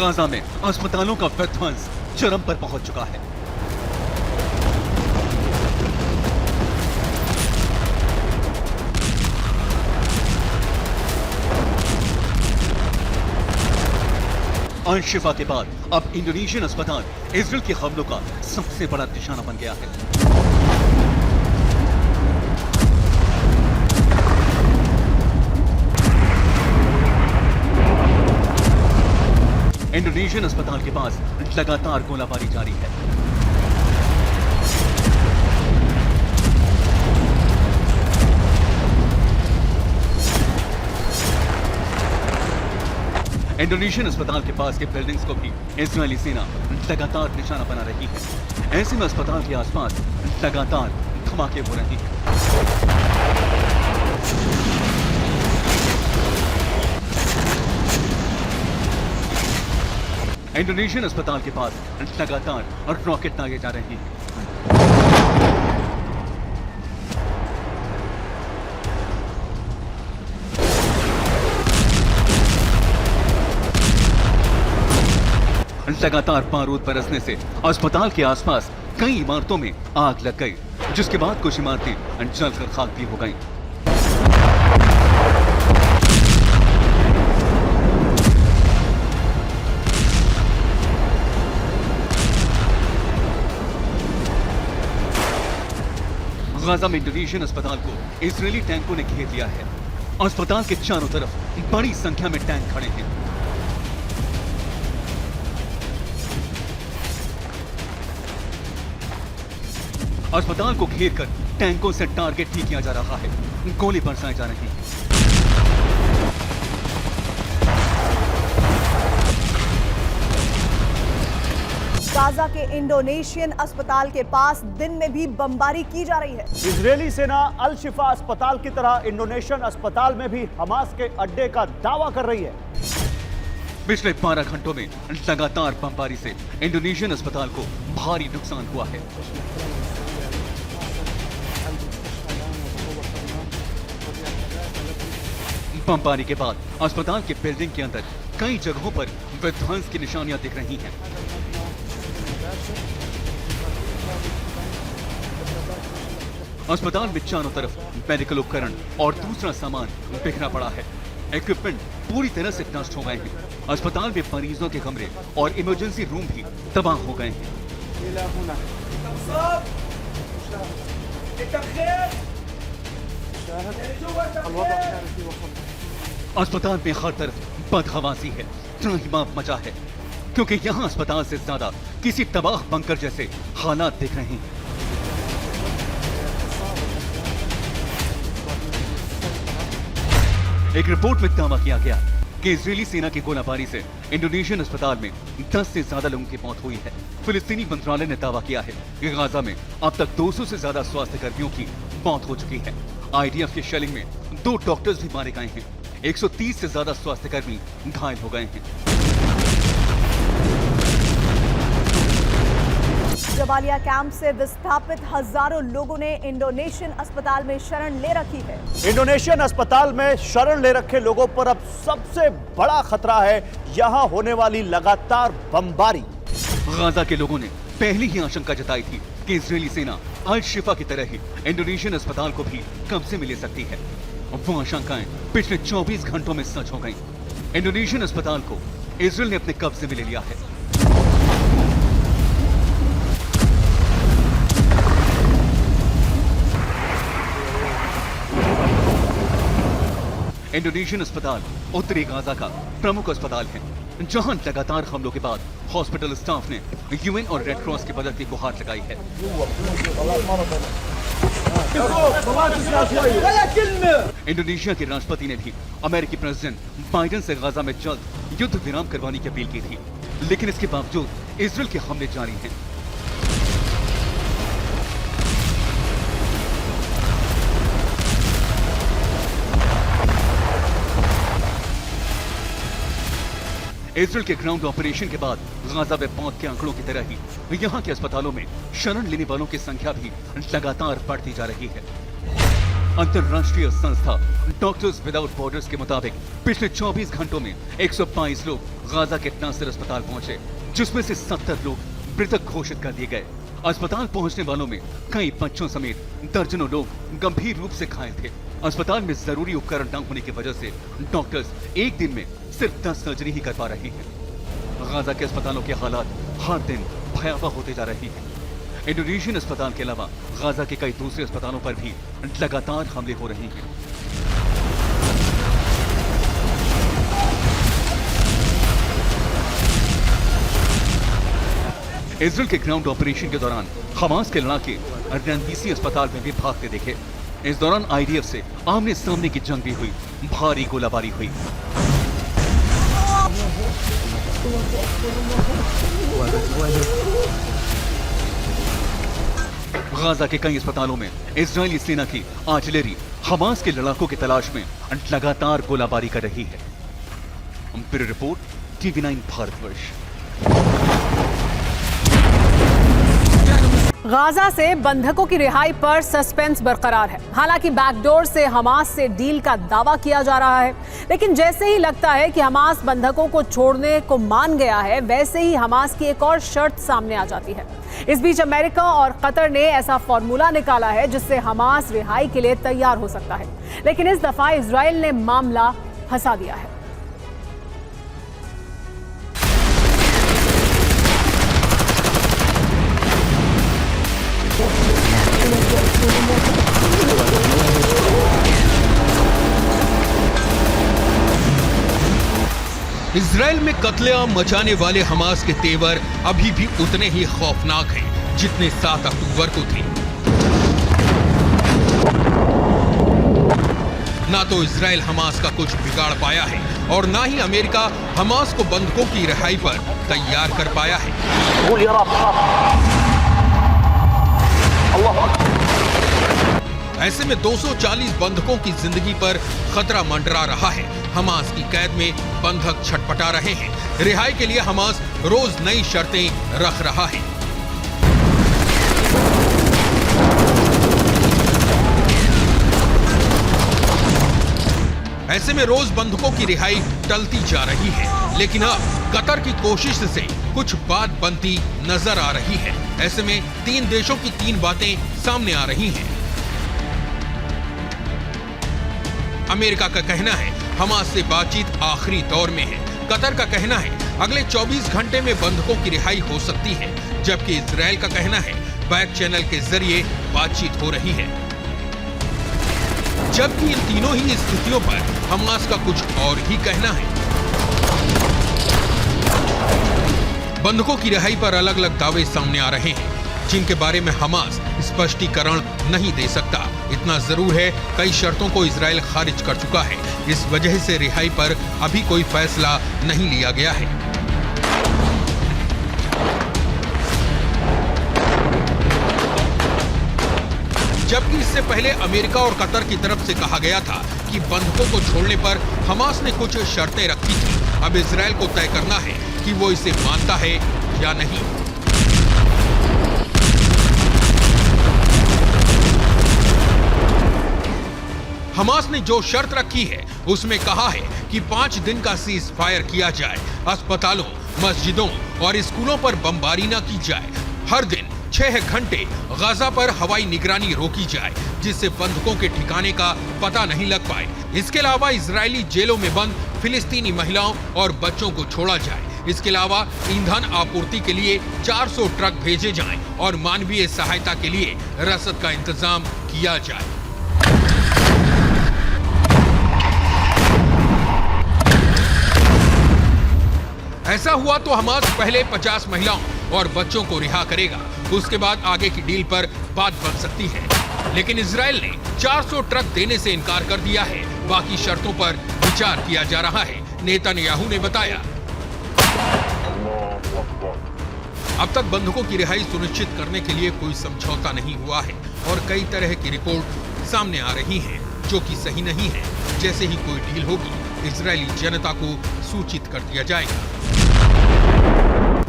गाजा में अस्पतालों का विध्वंस चरम पर पहुंच चुका है। अल शिफा के बाद अब इंडोनेशियन अस्पताल इजराइल के हमलों का सबसे बड़ा निशाना बन गया है। इंडोनेशियन अस्पताल के पास लगातार गोलाबारी जारी है। इंडोनेशियन अस्पताल के पास के बिल्डिंग्स को भी इजरायली सेना लगातार निशाना बना रही है। ऐसे में अस्पताल के आसपास लगातार धमाके हो रहे हैं। इंडोनेशियन अस्पताल के पास लगातार रॉकेट दागे जा रहे हैं। लगातार बारूद बरसने से अस्पताल के आसपास कई इमारतों में आग लग गई, जिसके बाद कुछ इमारतें जलकर खाक भी हो गईं। गाजा में इंडोनेशियन अस्पताल को इजरायली टैंकों ने घेर लिया है। अस्पताल के चारों तरफ बड़ी संख्या में टैंक खड़े हैं। अस्पताल को घेर कर टैंकों से टारगेट भी किया जा रहा है, गोली बरसाए जा रही है। गाजा के इंडोनेशियन अस्पताल के पास दिन में भी बमबारी की जा रही है। इजरायली सेना अल शिफा अस्पताल की तरह इंडोनेशियन अस्पताल में भी हमास के अड्डे का दावा कर रही है। पिछले 12 घंटों में लगातार बमबारी से इंडोनेशियन अस्पताल को भारी नुकसान हुआ है। बमबारी के बाद अस्पताल के बिल्डिंग के अंदर कई जगहों पर विध्वंस की निशानियां दिख रही हैं। अस्पताल में चारों तरफ मेडिकल उपकरण और दूसरा सामान बिखरा पड़ा है। इक्विपमेंट पूरी तरह से नष्ट हो गए हैं। अस्पताल में मरीजों के कमरे और इमरजेंसी रूम भी तबाह हो गए हैं। अस्पताल में हर तरफ बदहवासी है, त्राहिमाम मचा है, क्योंकि यहाँ अस्पताल से ज्यादा किसी तबाह बंकर जैसे हालात दिख रहे हैं। एक रिपोर्ट में दावा किया गया कि इजरायली सेना की गोलाबारी से इंडोनेशियन अस्पताल में 10 से ज्यादा लोगों की मौत हुई है। फिलिस्तीनी मंत्रालय ने दावा किया है कि गाजा में अब तक 200 से ज्यादा स्वास्थ्य कर्मियों की मौत हो चुकी है। आईडीएफ के शेलिंग में 2 डॉक्टर्स भी मारे गए हैं। 130 से ज्यादा स्वास्थ्य कर्मी घायल हो गए हैं। जबालिया कैंप से विस्थापित हजारों लोगों ने इंडोनेशियन अस्पताल में शरण ले रखी है। इंडोनेशियन अस्पताल में शरण ले रखे लोगों पर अब सबसे बड़ा खतरा है यहां होने वाली लगातार बमबारी। गाजा के लोगों ने पहले ही आशंका जताई थी कि इजरायली सेना अल शिफा की तरह ही इंडोनेशियन अस्पताल को भी कब्जे में ले सकती है। वो आशंकाएं पिछले 24 घंटों में सच हो गईं। इंडोनेशियन अस्पताल को इजरायल ने अपने कब्जे में ले लिया है। इंडोनेशियन अस्पताल उत्तरी गाजा का प्रमुख अस्पताल है, जहां लगातार हमलों के बाद हॉस्पिटल स्टाफ ने यूएन और रेड क्रॉस की मदद की गुहार लगाई है। इंडोनेशिया के राष्ट्रपति ने भी अमेरिकी प्रेसिडेंट बाइडेन से गाजा में जल्द युद्ध विराम करवाने की अपील की थी, लेकिन इसके बावजूद इजरायल के हमले जारी हैं। इजरायल के ग्राउंड ऑपरेशन के बाद गाजा में मौत के आंकड़ों की तरह ही यहाँ के अस्पतालों में शरण लेने वालों की संख्या भी लगातार बढ़ती जा रही है। अंतर्राष्ट्रीय संस्था डॉक्टर्स विदाउट बॉर्डर्स के मुताबिक पिछले 24 घंटों में 122 लोग गाजा के नासिर अस्पताल पहुंचे, जिसमें से 70 लोग मृतक घोषित कर दिए गए। अस्पताल पहुंचने वालों में कई बच्चों समेत दर्जनों लोग गंभीर रूप से घायल थे। अस्पताल में जरूरी उपकरण न होने की वजह से डॉक्टर्स एक दिन में सिर्फ 10 सर्जरी ही कर पा रहे हैं। गाजा के अस्पतालों के हालात हर दिन भयावह होते जा रहे हैं। इंडोनेशियन अस्पताल के अलावा गाजा के कई दूसरे अस्पतालों पर भी लगातार हमले हो रहे हैं। इजरायल के ग्राउंड ऑपरेशन के दौरान हमास के लड़ाके रंदीसी अस्पताल में भी भागते देखे। इस दौरान आईडीएफ से आमने सामने की जंग भी हुई, भारी गोलाबारी हुई। गाजा के कई अस्पतालों में इजरायली सेना की आर्टिलरी हमास के लड़ाकों की तलाश में लगातार गोलाबारी कर रही है। Bureau report, TV9 Bharatvarsh. Gaza से बंधकों की रिहाई पर सस्पेंस बरकरार है। हालांकि बैकडोर से हमास से डील का दावा किया जा रहा है, लेकिन जैसे ही लगता है कि हमास बंधकों को छोड़ने को मान गया है, वैसे ही हमास की एक और शर्त सामने आ जाती है। इस बीच अमेरिका और कतर ने ऐसा फॉर्मूला निकाला है जिससे हमास रिहाई के लिए तैयार हो सकता है, लेकिन इस दफा इजराइल ने मामला फंसा दिया है। इजराइल में कत्लेआम मचाने वाले हमास के तेवर अभी भी उतने ही खौफनाक हैं जितने 7 अक्टूबर को थे। ना तो इजराइल हमास का कुछ बिगाड़ पाया है और ना ही अमेरिका हमास को बंधकों की रिहाई पर तैयार कर पाया है। ऐसे में 240 बंधकों की जिंदगी पर खतरा मंडरा रहा है। हमास की कैद में बंधक छटपटा रहे हैं। रिहाई के लिए हमास रोज नई शर्तें रख रहा है। ऐसे में रोज बंधकों की रिहाई टलती जा रही है, लेकिन अब कतर की कोशिश से कुछ बात बनती नजर आ रही है। ऐसे में 3 देशों की 3 बातें सामने आ रही हैं। अमेरिका का कहना है हमास से बातचीत आखिरी दौर में है। कतर का कहना है अगले 24 घंटे में बंधकों की रिहाई हो सकती है, जबकि इजराइल का कहना है बैक चैनल के जरिए बातचीत हो रही है। जबकि इन तीनों ही स्थितियों पर हमास का कुछ और ही कहना है। बंधकों की रिहाई पर अलग अलग दावे सामने आ रहे हैं, जिनके बारे में हमास स्पष्टीकरण नहीं दे सकता। इतना जरूर है कई शर्तों को इजराइल खारिज कर चुका है। इस वजह से रिहाई पर अभी कोई फैसला नहीं लिया गया है। जबकि इससे पहले अमेरिका और कतर की तरफ से कहा गया था कि बंधकों को छोड़ने पर हमास ने कुछ शर्तें रखी थी। अब इजराइल को तय करना है कि वो इसे मानता है या नहीं। हमास ने जो शर्त रखी है उसमें कहा है कि 5 दिन का सीज फायर किया जाए, अस्पतालों, मस्जिदों और स्कूलों पर बमबारी न की जाए, हर दिन 6 घंटे गाजा पर हवाई निगरानी रोकी जाए जिससे बंधकों के ठिकाने का पता नहीं लग पाए। इसके अलावा इजरायली जेलों में बंद फिलिस्तीनी महिलाओं और बच्चों को छोड़ा जाए। इसके अलावा ईंधन आपूर्ति के लिए 400 ट्रक भेजे जाएं और मानवीय सहायता के लिए रसद का इंतजाम किया जाए। ऐसा हुआ तो हमास पहले 50 महिलाओं और बच्चों को रिहा करेगा, उसके बाद आगे की डील पर बात बन सकती है। लेकिन इजराइल ने 400 ट्रक देने से इनकार कर दिया है। बाकी शर्तों पर विचार किया जा रहा है, नेतन्याहू ने बताया। अब तक बंधकों की रिहाई सुनिश्चित करने के लिए कोई समझौता नहीं हुआ है और कई तरह की रिपोर्ट सामने आ रही हैं जो कि सही नहीं है। जैसे ही कोई डील होगी इजरायली जनता को सूचित कर दिया जाएगा।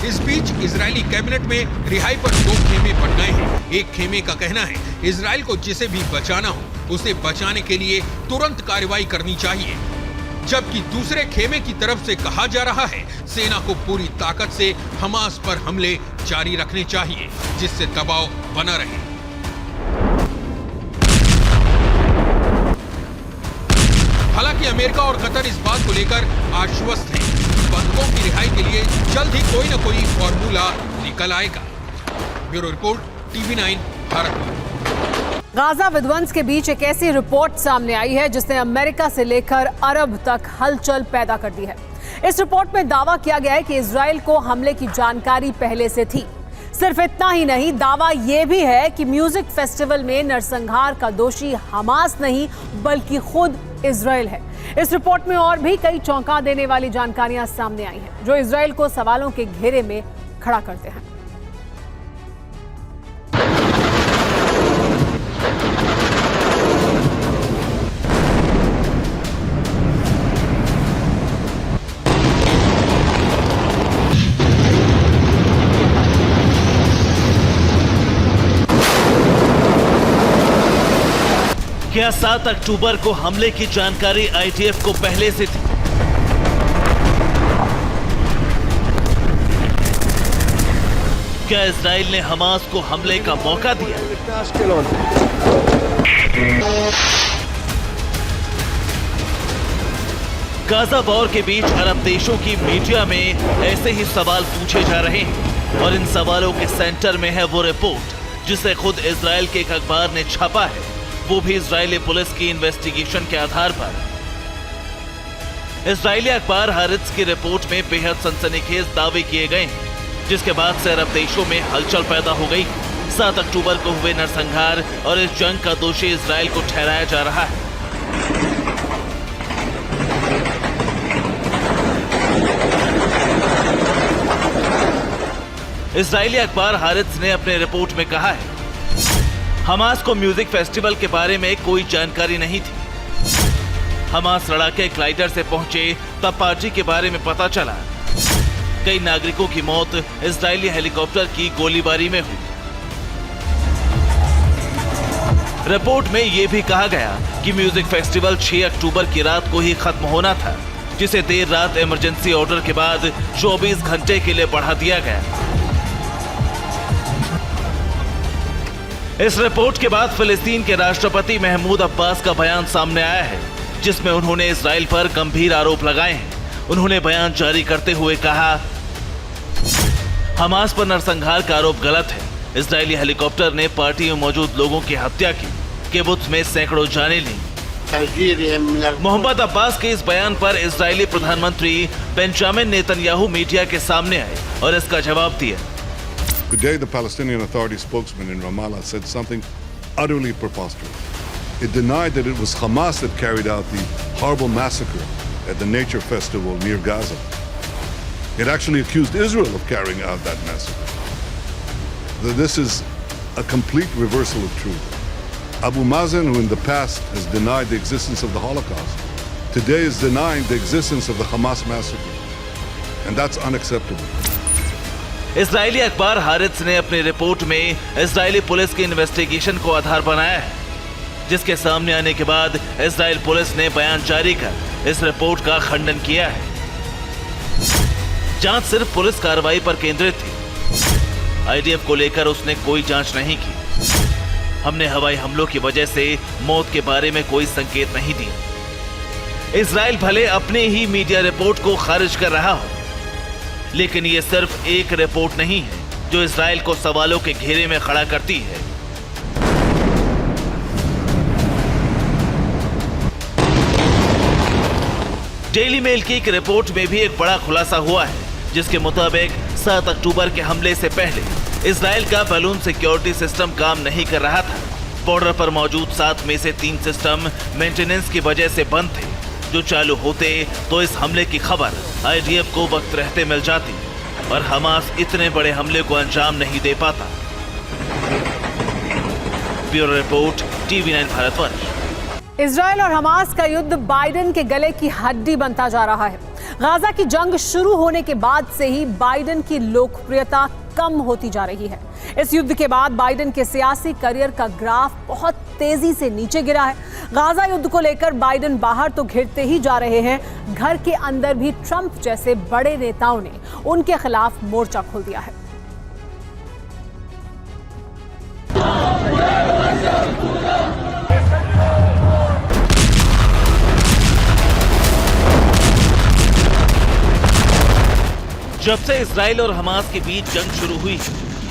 इस बीच इजरायली कैबिनेट में रिहाई पर 2 खेमे बन गए हैं। एक खेमे का कहना है इजराइल को जिसे भी बचाना हो उसे बचाने के लिए तुरंत कार्रवाई करनी चाहिए, जबकि दूसरे खेमे की तरफ से कहा जा रहा है सेना को पूरी ताकत से हमास पर हमले जारी रखने चाहिए जिससे दबाव बना रहे। हालांकि अमेरिका और कतर इस बात को लेकर आश्वस्त हैं कि बंधकों की रिहाई के लिए जल्द ही कोई न कोई फॉर्मूला निकल आएगा। Bureau report, TV9 Bharat. Gaza विध्वंस के बीच एक ऐसी रिपोर्ट सामने आई है जिसने अमेरिका से लेकर अरब तक हलचल पैदा कर दी है। इस रिपोर्ट में दावा किया गया है कि इजराइल को हमले की जानकारी पहले से थी। सिर्फ इतना ही नहीं, दावा यह भी है कि म्यूजिक फेस्टिवल में नरसंहार का दोषी हमास नहीं बल्कि खुद इजराइल है। इस रिपोर्ट में और भी कई चौंका देने वाली जानकारियां सामने आई हैं, जो इजराइल को सवालों के घेरे में खड़ा करते हैं। क्या 7 अक्टूबर को हमले की जानकारी आईडीएफ को पहले से थी? क्या इजराइल ने हमास को हमले का मौका दिया? गाजा वॉर के बीच अरब देशों की मीडिया में ऐसे ही सवाल पूछे जा रहे हैं और इन सवालों के सेंटर में है वो रिपोर्ट जिसे खुद इजराइल के एक अखबार ने छापा है, वो भी इजरायली पुलिस की इन्वेस्टिगेशन के आधार पर। इजरायली अखबार हारित्ज की रिपोर्ट में बेहद सनसनीखेज दावे किए गए हैं, जिसके बाद से अरब देशों में हलचल पैदा हो गई। 7 अक्टूबर को हुए नरसंहार और इस जंग का दोषी इजराइल को ठहराया जा रहा है। इजरायली अखबार हारित्ज ने अपने रिपोर्ट में कहा है, हमास को म्यूजिक फेस्टिवल के बारे में कोई जानकारी नहीं थी। हमास लड़ाके ग्लाइडर से पहुंचे तब पार्टी के बारे में पता चला। कई नागरिकों की मौत इजरायली हेलीकॉप्टर की गोलीबारी में हुई। रिपोर्ट में यह भी कहा गया कि म्यूजिक फेस्टिवल 6 अक्टूबर की रात को ही खत्म होना था, जिसे देर रात इमरजेंसी ऑर्डर के बाद 24 घंटे के लिए बढ़ा दिया गया। इस रिपोर्ट के बाद फिलिस्तीन के राष्ट्रपति महमूद अब्बास का बयान सामने आया है, जिसमें उन्होंने इजराइल पर गंभीर आरोप लगाए हैं। उन्होंने बयान जारी करते हुए कहा, हमास पर नरसंहार का आरोप गलत है। इजरायली हेलीकॉप्टर ने पार्टी में मौजूद लोगों की हत्या की। किबुत्ज में सैकड़ों जानें ली। मोहम्मद अब्बास के इस बयान पर इजरायली प्रधानमंत्री बेंजामिन नेतन्याहू मीडिया के सामने आए और इसका जवाब दिया। Today, the Palestinian Authority spokesman in Ramallah said something utterly preposterous. It denied that it was Hamas that carried out the horrible massacre at the Nature Festival near Gaza. It actually accused Israel of carrying out that massacre. This is a complete reversal of truth. Abu Mazen, who in the past has denied the existence of the Holocaust, today is denying the existence of the Hamas massacre. And that's unacceptable. Israeli अखबार हारित्ज ने अपनी report में Israeli police की investigation को आधार बनाया है, जिसके सामने आने के बाद इजरायल पुलिस ने बयान जारी कर इस रिपोर्ट का खंडन किया है। जांच सिर्फ पुलिस कार्रवाई पर केंद्रित थी। आईडीएफ को लेकर उसने कोई जांच नहीं की। हमने हवाई हमलों की वजह से मौत के बारे में कोई संकेत नहीं दिया। इजरायल भले अपने ही मीडिया रिपोर्ट को खारिज कर रहा हो, लेकिन ये सिर्फ एक रिपोर्ट नहीं है जो इजराइल को सवालों के घेरे में खड़ा करती है। डेली मेल की एक रिपोर्ट में भी एक बड़ा खुलासा हुआ है, जिसके मुताबिक 7 अक्टूबर के हमले से पहले इजराइल का बैलून सिक्योरिटी सिस्टम काम नहीं कर रहा था। बॉर्डर पर मौजूद 7 में से 3 सिस्टम मेंटेनेंस की वजह से बंद थे। जो चालू होते तो इस हमले की खबर आईडीएफ को वक्त रहते मिल जाती और हमास इतने बड़े हमले को अंजाम नहीं दे पाता। Bureau report, TV9 Bharatvarsh. Israel और हमास का युद्ध बाइडेन के गले की हड्डी बनता जा रहा है। गाजा की जंग शुरू होने के बाद से ही बाइडेन की लोकप्रियता कम होती जा रही है। इस युद्ध के बाद बाइडेन के सियासी करियर का ग्राफ बहुत तेजी से नीचे गिरा है। गाजा युद्ध को लेकर बाइडेन बाहर तो घिरते ही जा रहे हैं, घर के अंदर भी ट्रंप जैसे बड़े नेताओं ने उनके खिलाफ मोर्चा खोल दिया है। जब से इजराइल और हमास के बीच जंग शुरू हुई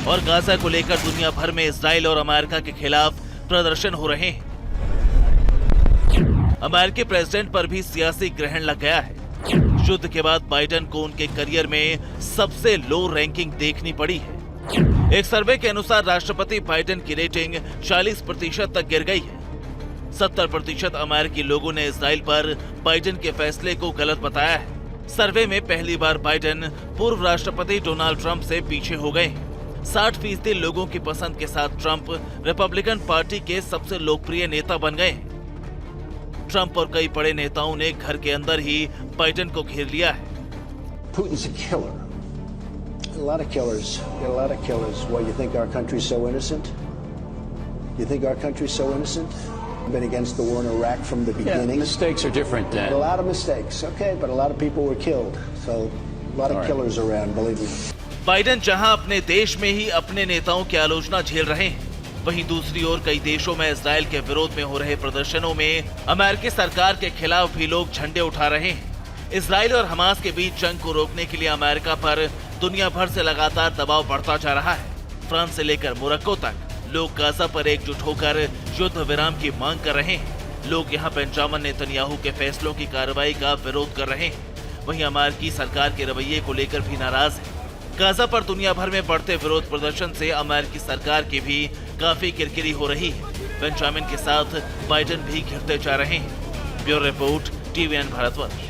और गाजा को लेकर दुनिया भर में इजराइल और अमेरिका के खिलाफ प्रदर्शन हो रहे हैं, अमेरिकी प्रेसिडेंट पर भी सियासी ग्रहण लग गया है। युद्ध के बाद बाइडेन को उनके करियर में सबसे लो रैंकिंग देखनी पड़ी है। एक सर्वे के अनुसार राष्ट्रपति बाइडेन की रेटिंग 40% तक गिर गई है। 70% अमेरिकी लोगों ने इजराइल पर बाइडेन के फैसले को गलत बताया है। सर्वे में पहली बार बाइडेन पूर्व राष्ट्रपति डोनाल्ड ट्रंप से पीछे हो गए। 60% लोगों की पसंद के साथ ट्रंप रिपब्लिकन पार्टी के सबसे लोकप्रिय नेता बन गए। ट्रंप और कई बड़े नेताओं ने घर के अंदर ही बाइडेन को घेर लिया है। Putin's a killer. A lot of killers. Got a lot of killers. What, you think our country's so innocent? You think our country's so innocent? Been against the war in Iraq from the beginning. Yeah, mistakes are different, Dan. A lot of mistakes. Okay, but a lot of people were killed. So a lot of killers around, believe me. Biden जहां अपने देश में ही अपने नेताओं की आलोचना झेल रहे हैं, वहीं दूसरी ओर कई देशों में इजराइल के विरोध में हो रहे प्रदर्शनों में अमेरिकी सरकार के खिलाफ भी लोग झंडे उठा रहे हैं। इजराइल और हमास के बीच जंग को रोकने के लिए अमेरिका पर दुनिया भर से लगातार दबाव बढ़ता जा रहा है। फ्रांस से लेकर मोरक्को तक लोग गाजा पर एकजुट होकर युद्ध विराम की मांग कर रहे हैं। लोग यहां बेंजामिन नेतन्याहू के फैसलों की कार्रवाई का विरोध कर रहे हैं। वहीं अमेरिकी सरकार के रवैये को लेकर भी नाराज है। गाजा पर दुनिया भर में बढ़ते विरोध प्रदर्शन से अमेरिकी सरकार की भी काफी किरकिरी हो रही है। बेंजामिन के साथ बाइडेन भी घिरते जा रहे हैं। Bureau report, TVN Bharatvarsh.